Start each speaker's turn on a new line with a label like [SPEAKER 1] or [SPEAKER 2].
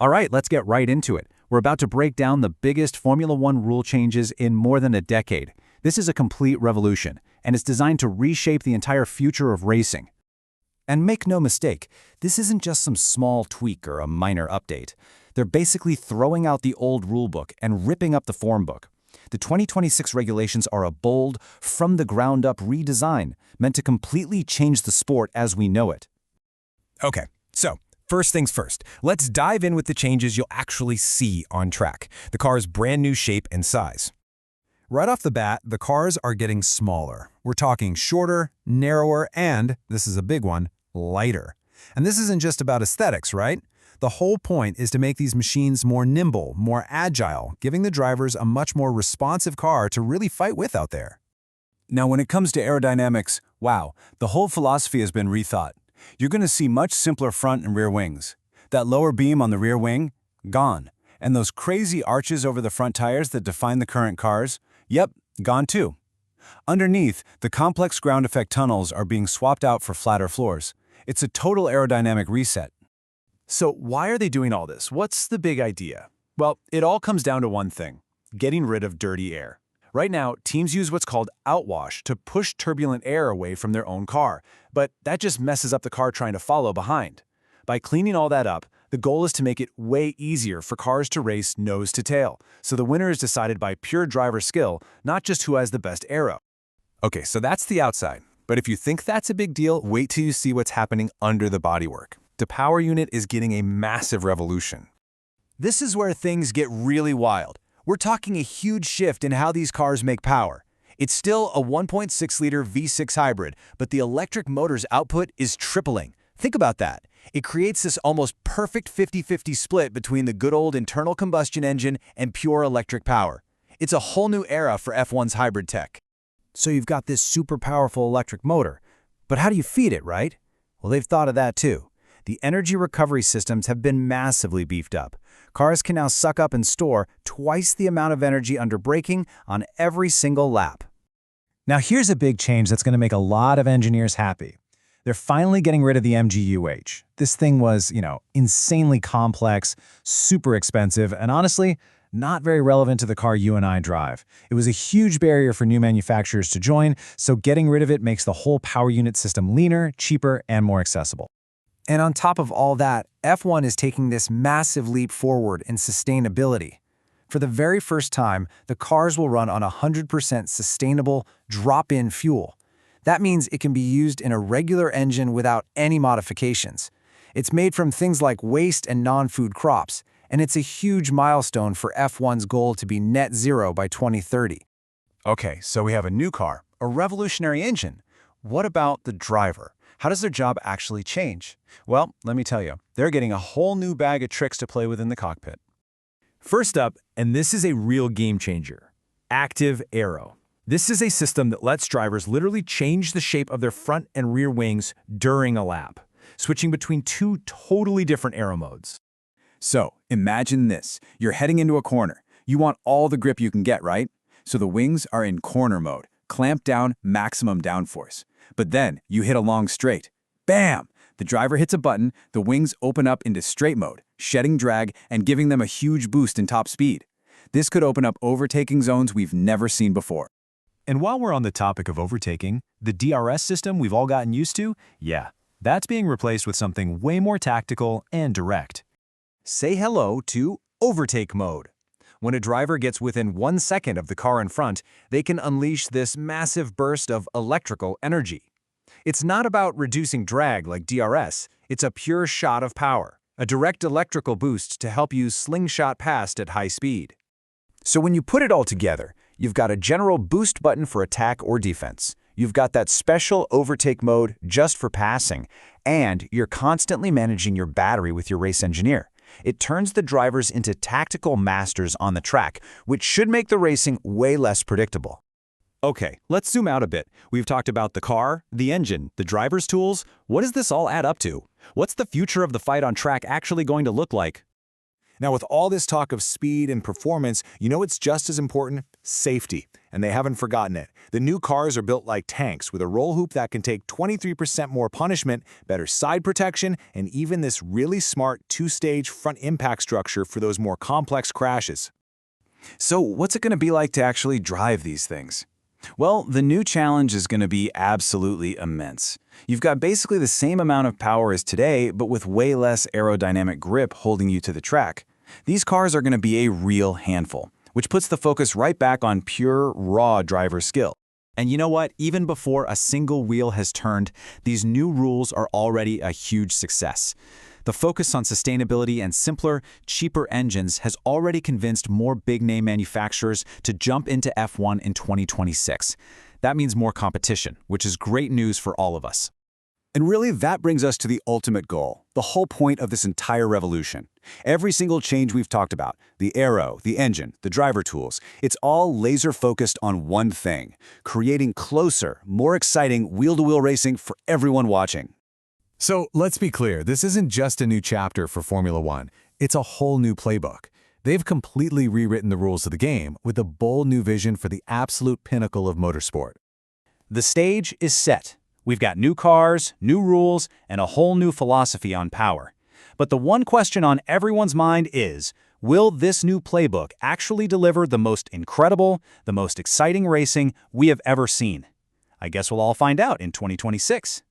[SPEAKER 1] All right, let's get right into it. We're about to break down the biggest Formula One rule changes in more than a decade. This is a complete revolution, and it's designed to reshape the entire future of racing. And make no mistake, this isn't just some small tweak or a minor update. They're basically throwing out the old rulebook and ripping up the form book. The 2026 regulations are a bold, from-the-ground-up redesign meant to completely change the sport as we know it.
[SPEAKER 2] Okay, so first things first, let's dive in with the changes you'll actually see on track, the car's brand new shape and size. Right off the bat, the cars are getting smaller. We're talking shorter, narrower, and, this is a big one, lighter. And this isn't just about aesthetics, right? The whole point is to make these machines more nimble, more agile, giving the drivers a much more responsive car to really fight with out there.
[SPEAKER 1] Now, when it comes to aerodynamics, wow, the whole philosophy has been rethought. You're going to see much simpler front and rear wings. That lower beam on the rear wing, gone. And those crazy arches over the front tires that define the current cars, yep, gone too. Underneath, the complex ground effect tunnels are being swapped out for flatter floors. It's a total aerodynamic reset. So why are they doing all this? What's the big idea? Well, it all comes down to one thing: getting rid of dirty air. Right now, teams use what's called outwash to push turbulent air away from their own car, but that just messes up the car trying to follow behind. By cleaning all that up, the goal is to make it way easier for cars to race nose to tail, so the winner is decided by pure driver skill, not just who has the best aero. Okay, so that's the outside. But if you think that's a big deal, wait till you see what's happening under the bodywork. The power unit is getting a massive revolution. This is where things get really wild. We're talking a huge shift in how these cars make power. It's still a 1.6-liter V6 hybrid, but the electric motor's output is tripling. Think about that. It creates this almost perfect 50-50 split between the good old internal combustion engine and pure electric power. It's a whole new era for F1's hybrid tech. So you've got this super powerful electric motor. But how do you feed it, right? Well, they've thought of that too. The energy recovery systems have been massively beefed up. Cars can now suck up and store twice the amount of energy under braking on every single lap. Now here's a big change that's going to make a lot of engineers happy. They're finally getting rid of the MGUH. This thing was, insanely complex, super expensive, and honestly, not very relevant to the car you and I drive. It was a huge barrier for new manufacturers to join, so getting rid of it makes the whole power unit system leaner, cheaper, and more accessible. And on top of all that, F1 is taking this massive leap forward in sustainability. For the very first time, the cars will run on 100% sustainable, drop-in fuel. That means it can be used in a regular engine without any modifications. It's made from things like waste and non-food crops, and it's a huge milestone for F1's goal to be net zero by 2030. Okay, so we have a new car, a revolutionary engine. What about the driver? How does their job actually change? Well, let me tell you, they're getting a whole new bag of tricks to play with in the cockpit. First up, and this is a real game changer, Active Aero. This is a system that lets drivers literally change the shape of their front and rear wings during a lap, switching between two totally different aero modes. So, imagine this. You're heading into a corner. You want all the grip you can get, right? So the wings are in corner mode, clamped down, maximum downforce. But then you hit a long straight. Bam! The driver hits a button, the wings open up into straight mode, shedding drag and giving them a huge boost in top speed. This could open up overtaking zones we've never seen before. And while we're on the topic of overtaking, the DRS system we've all gotten used to, yeah, that's being replaced with something way more tactical and direct. Say hello to Overtake mode. When a driver gets within 1 second of the car in front, they can unleash this massive burst of electrical energy. It's not about reducing drag like DRS, it's a pure shot of power, a direct electrical boost to help you slingshot past at high speed. So when you put it all together, you've got a general boost button for attack or defense. You've got that special overtake mode just for passing, and you're constantly managing your battery with your race engineer. It turns the drivers into tactical masters on the track, which should make the racing way less predictable. Okay, let's zoom out a bit. We've talked about the car, the engine, the driver's tools. What does this all add up to? What's the future of the fight on track actually going to look like? Now, with all this talk of speed and performance, you know what's just as important?
[SPEAKER 3] Safety. And they haven't forgotten it. The new cars are built like tanks with a roll hoop that can take 23% more punishment, better side protection, and even this really smart two-stage front impact structure for those more complex crashes.
[SPEAKER 1] So what's it going to be like to actually drive these things? Well, the new challenge is going to be absolutely immense. You've got basically the same amount of power as today, but with way less aerodynamic grip holding you to the track. These cars are going to be a real handful, which puts the focus right back on pure, raw driver skill.
[SPEAKER 2] And you know what? Even before a single wheel has turned, these new rules are already a huge success. The focus on sustainability and simpler, cheaper engines has already convinced more big-name manufacturers to jump into F1 in 2026. That means more competition, which is great news for all of us.
[SPEAKER 1] And really, that brings us to the ultimate goal, the whole point of this entire revolution. Every single change we've talked about, the aero, the engine, the driver tools, it's all laser-focused on one thing, creating closer, more exciting wheel-to-wheel racing for everyone watching.
[SPEAKER 2] So let's be clear, this isn't just a new chapter for Formula One. It's a whole new playbook. They've completely rewritten the rules of the game with a bold new vision for the absolute pinnacle of motorsport.
[SPEAKER 1] The stage is set. We've got new cars, new rules, and a whole new philosophy on power. But the one question on everyone's mind is, will this new playbook actually deliver the most incredible, the most exciting racing we have ever seen? I guess we'll all find out in 2026.